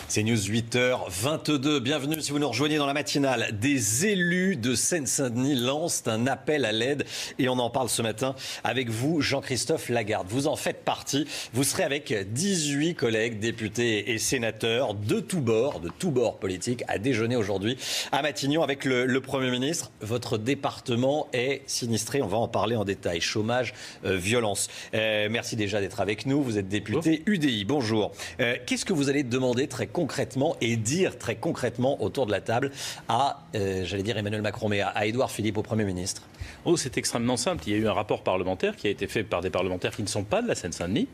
C'est News 8h22. Bienvenue si vous nous rejoignez dans la matinale. Des élus de Seine-Saint-Denis lancent un appel à l'aide et on en parle ce matin avec vous, Jean-Christophe Lagarde. Vous en faites partie. Vous serez avec 18 collègues, députés et sénateurs de tous bords politiques à déjeuner aujourd'hui à Matignon avec le Premier ministre. Votre département est sinistré. On va en parler en détail. Chômage, violence. Merci déjà d'être avec nous. Vous êtes député UDI. Bonjour. Qu'est-ce que vous allez demander très concrètement et dire très concrètement autour de la table à, j'allais dire Emmanuel Macron, mais à Édouard Philippe, au Premier ministre? Oh, c'est extrêmement simple. Il y a eu un rapport parlementaire qui a été fait par des parlementaires qui ne sont pas de la Seine-Saint-Denis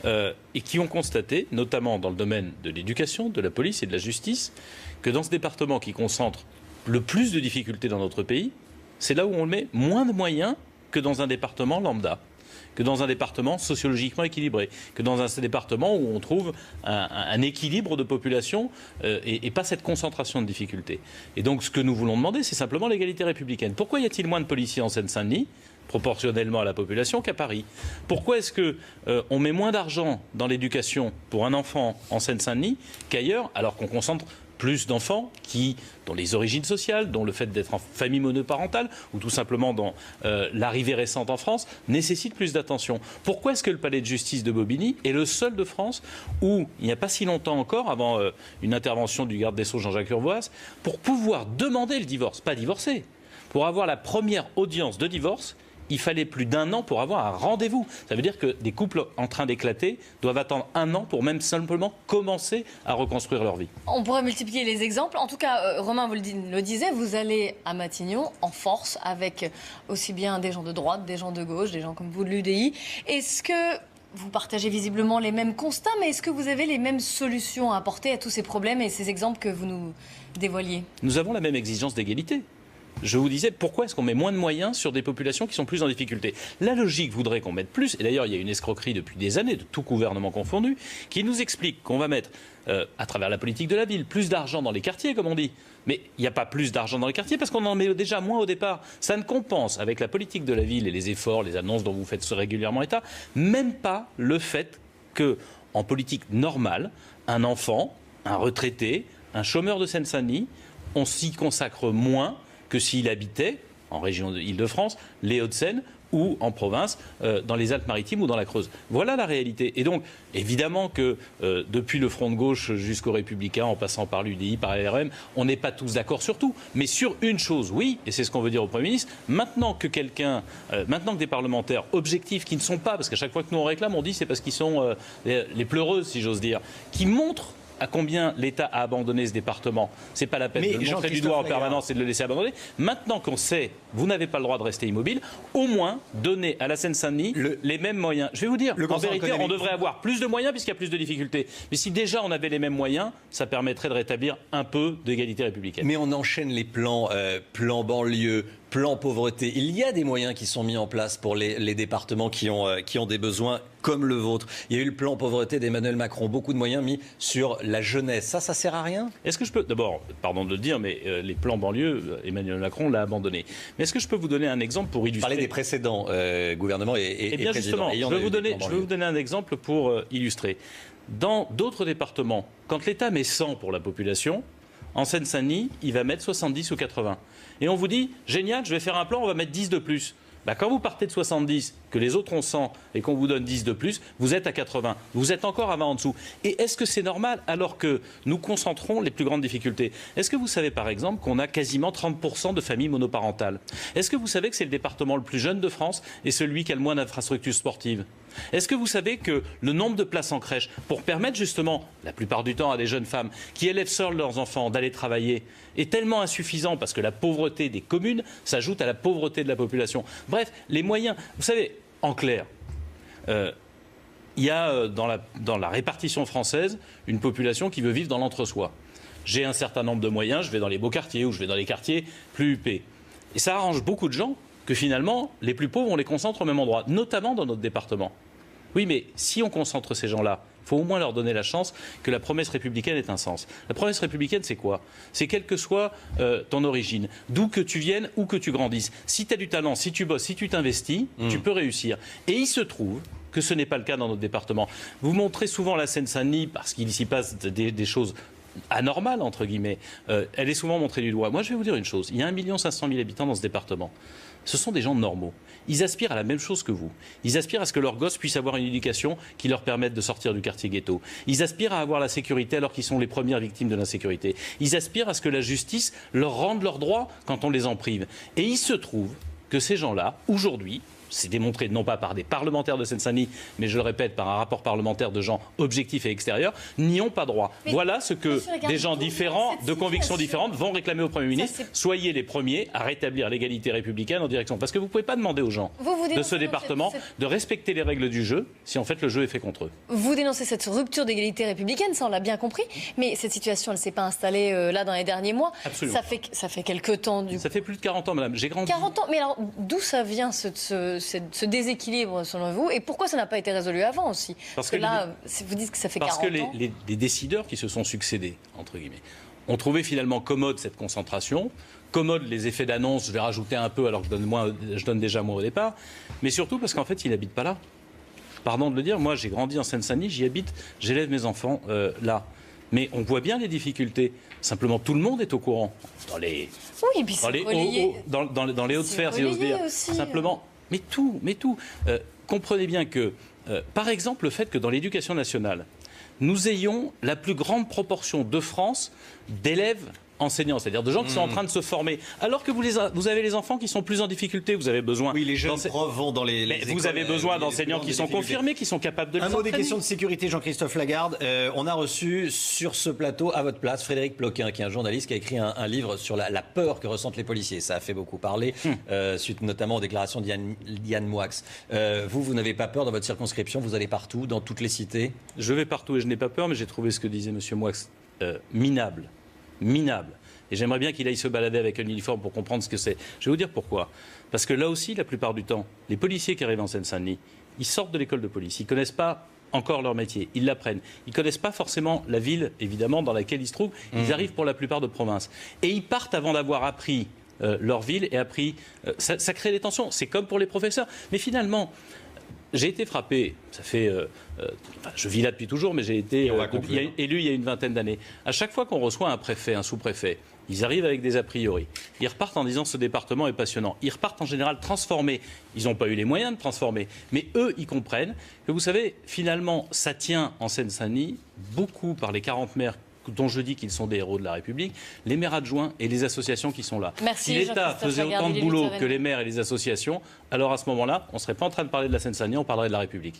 et qui ont constaté, notamment dans le domaine de l'éducation, de la police et de la justice, que dans ce département qui concentre le plus de difficultés dans notre pays, c'est là où on met moins de moyens que dans un département lambda, que dans un département sociologiquement équilibré, que dans un département où on trouve un équilibre de population et pas cette concentration de difficultés. Et donc ce que nous voulons demander, c'est simplement l'égalité républicaine. Pourquoi y a-t-il moins de policiers en Seine-Saint-Denis, proportionnellement à la population, qu'à Paris? Pourquoi est-ce qu'on met moins d'argent dans l'éducation pour un enfant en Seine-Saint-Denis qu'ailleurs, alors qu'on concentre plus d'enfants dont les origines sociales, dont le fait d'être en famille monoparentale, ou tout simplement dont l'arrivée récente en France, nécessite plus d'attention? Pourquoi est-ce que le palais de justice de Bobigny est le seul de France où, il n'y a pas si longtemps encore, avant une intervention du garde des Sceaux Jean-Jacques Urvoas, pour pouvoir demander le divorce, pas divorcer, pour avoir la première audience de divorce, il fallait plus d'1 an pour avoir un rendez-vous. Ça veut dire que des couples en train d'éclater doivent attendre 1 an pour même simplement commencer à reconstruire leur vie. On pourrait multiplier les exemples. En tout cas, Romain vous le disait, vous allez à Matignon en force avec aussi bien des gens de droite, des gens de gauche, des gens comme vous de l'UDI. Est-ce que vous partagez visiblement les mêmes constats, mais est-ce que vous avez les mêmes solutions à apporter à tous ces problèmes et ces exemples que vous nous dévoiliez? Nous avons la même exigence d'égalité. Je vous disais, pourquoi est-ce qu'on met moins de moyens sur des populations qui sont plus en difficulté? La logique voudrait qu'on mette plus, et d'ailleurs il y a une escroquerie depuis des années, de tout gouvernement confondu, qui nous explique qu'on va mettre, à travers la politique de la ville, plus d'argent dans les quartiers, comme on dit. Mais il n'y a pas plus d'argent dans les quartiers parce qu'on en met déjà moins au départ. Ça ne compense, avec la politique de la ville et les efforts, les annonces dont vous faites régulièrement état, même pas le fait qu'en politique normale, un enfant, un retraité, un chômeur de Seine-Saint-Denis, on s'y consacre moins que s'il habitait en région d'Île-de-France, les Hauts-de-Seine ou en province, dans les Alpes-Maritimes ou dans la Creuse. Voilà la réalité. Et donc, évidemment que depuis le Front de gauche jusqu'aux Républicains, en passant par l'UDI, par LRM, on n'est pas tous d'accord sur tout. Mais sur une chose, oui, et c'est ce qu'on veut dire au Premier ministre, maintenant que des parlementaires objectifs qui ne sont pas, parce qu'à chaque fois que nous on réclame, on dit c'est parce qu'ils sont les pleureuses, si j'ose dire, qui montrent à combien l'État a abandonné ce département. C'est pas la peine de le montrer du doigt en permanence et de le laisser abandonner. Maintenant qu'on sait, vous n'avez pas le droit de rester immobile, au moins donner à la Seine-Saint-Denis les mêmes moyens. Je vais vous dire, en vérité, on devrait avoir plus de moyens puisqu'il y a plus de difficultés. Mais si déjà on avait les mêmes moyens, ça permettrait de rétablir un peu d'égalité républicaine. Mais on enchaîne les plans, plan banlieue, plan pauvreté. Il y a des moyens qui sont mis en place pour les départements qui ont des besoins comme le vôtre. Il y a eu le plan pauvreté d'Emmanuel Macron, beaucoup de moyens mis sur la jeunesse. Ça sert à rien? Est-ce que je peux, d'abord, pardon de le dire, mais les plans banlieue, Emmanuel Macron l'a abandonné. Mais est-ce que je peux vous donner un exemple pour illustrer? Parler des précédents gouvernements et bien présidents. Justement, je vais vous donner un exemple pour illustrer. Dans d'autres départements, quand l'État met 100 pour la population, en Seine-Saint-Denis, il va mettre 70 ou 80. Et on vous dit, génial, je vais faire un plan, on va mettre 10 de plus. Bah, quand vous partez de 70, que les autres ont 100 et qu'on vous donne 10 de plus, vous êtes à 80. Vous êtes encore à 20 en dessous. Et est-ce que c'est normal alors que nous concentrons les plus grandes difficultés? Est-ce que vous savez par exemple qu'on a quasiment 30% de familles monoparentales? Est-ce que vous savez que c'est le département le plus jeune de France et celui qui a le moins d'infrastructures sportives? Est-ce que vous savez que le nombre de places en crèche, pour permettre justement, la plupart du temps à des jeunes femmes qui élèvent seules leurs enfants d'aller travailler, est tellement insuffisant parce que la pauvreté des communes s'ajoute à la pauvreté de la population? Bref, les moyens, vous savez, en clair, il y a dans la répartition française une population qui veut vivre dans l'entre-soi. J'ai un certain nombre de moyens, je vais dans les beaux quartiers ou je vais dans les quartiers plus huppés. Et ça arrange beaucoup de gens que finalement, les plus pauvres, on les concentre au même endroit, notamment dans notre département. Oui, mais si on concentre ces gens-là, il faut au moins leur donner la chance que la promesse républicaine ait un sens. La promesse républicaine, c'est quoi? C'est quelle que soit ton origine, d'où que tu viennes, où que tu grandisses. Si tu as du talent, si tu bosses, si tu t'investis, tu peux réussir. Et il se trouve que ce n'est pas le cas dans notre département. Vous montrez souvent la Seine-Saint-Denis parce qu'il s'y passe des choses anormale, entre guillemets, elle est souvent montrée du doigt. Moi, je vais vous dire une chose. Il y a 1 500 000 habitants dans ce département. Ce sont des gens normaux. Ils aspirent à la même chose que vous. Ils aspirent à ce que leurs gosses puissent avoir une éducation qui leur permette de sortir du quartier ghetto. Ils aspirent à avoir la sécurité alors qu'ils sont les premières victimes de l'insécurité. Ils aspirent à ce que la justice leur rende leurs droits quand on les en prive. Et il se trouve que ces gens-là, aujourd'hui, c'est démontré non pas par des parlementaires de Seine-Saint-Denis, mais je le répète, par un rapport parlementaire de gens objectifs et extérieurs, n'y ont pas droit. Mais voilà ce que des gens différents, de convictions différentes, vont réclamer au Premier ministre. Soyez les premiers à rétablir l'égalité républicaine en direction. Parce que vous ne pouvez pas demander aux gens de ce département de respecter les règles du jeu si en fait le jeu est fait contre eux. Vous dénoncez cette rupture d'égalité républicaine, ça on l'a bien compris, mais cette situation elle ne s'est pas installée là dans les derniers mois. Absolument. Ça fait quelques temps. Ça fait plus de 40 ans, madame. J'ai grandi. 40 ans, mais alors d'où ça vient ce déséquilibre selon vous, et pourquoi ça n'a pas été résolu avant aussi? Parce que là, vous dites que ça fait 40 ans. Parce que les décideurs qui se sont succédés, entre guillemets, ont trouvé finalement commode cette concentration, commode les effets d'annonce, je vais rajouter un peu alors que je donne déjà moins au départ, mais surtout parce qu'en fait, ils n'habitent pas là. Pardon de le dire, moi j'ai grandi en Seine-Saint-Denis, j'y habite, j'élève mes enfants là. Mais on voit bien les difficultés. Simplement, tout le monde est au courant. Dans les hautes sphères, si j'ose dire. Simplement, mais tout. Comprenez bien que, par exemple, le fait que dans l'éducation nationale, nous ayons la plus grande proportion de France d'élèves enseignants, c'est-à-dire de gens qui sont en train de se former, alors que vous avez les enfants qui sont plus en difficulté, vous avez besoin... Oui, les jeunes profs vont dans les écoles, vous avez besoin d'enseignants qui sont confirmés, qui sont capables de les entraîner. Un mot des questions de sécurité, Jean-Christophe Lagarde. On a reçu sur ce plateau, à votre place, Frédéric Ploquin, qui est un journaliste qui a écrit un livre sur la peur que ressentent les policiers. Ça a fait beaucoup parler, suite notamment aux déclarations d'Yann Moix. Vous n'avez pas peur dans votre circonscription, vous allez partout, dans toutes les cités? Je vais partout et je n'ai pas peur, mais j'ai trouvé ce que disait M. Moix minable. Minable. Et j'aimerais bien qu'il aille se balader avec un uniforme pour comprendre ce que c'est. Je vais vous dire pourquoi. Parce que là aussi, la plupart du temps, les policiers qui arrivent en Seine-Saint-Denis, ils sortent de l'école de police. Ils ne connaissent pas encore leur métier. Ils l'apprennent. Ils ne connaissent pas forcément la ville, évidemment, dans laquelle ils se trouvent. Ils arrivent pour la plupart de province. Et ils partent avant d'avoir appris leur ville et appris... ça crée des tensions. C'est comme pour les professeurs. Mais finalement... J'ai été frappé, ça fait... je vis là depuis toujours, mais j'ai été élu il y a une vingtaine d'années. À chaque fois qu'on reçoit un préfet, un sous-préfet, ils arrivent avec des a priori. Ils repartent en disant ce département est passionnant. Ils repartent en général transformés. Ils n'ont pas eu les moyens de transformer. Mais eux, ils comprennent que, vous savez, finalement, ça tient en Seine-Saint-Denis beaucoup par les 40 maires dont je dis qu'ils sont des héros de la République, les maires adjoints et les associations qui sont là. Merci, si l'État faisait autant de boulot que les maires et les associations, alors à ce moment-là, on ne serait pas en train de parler de la Seine-Saint-Denis, on parlerait de la République.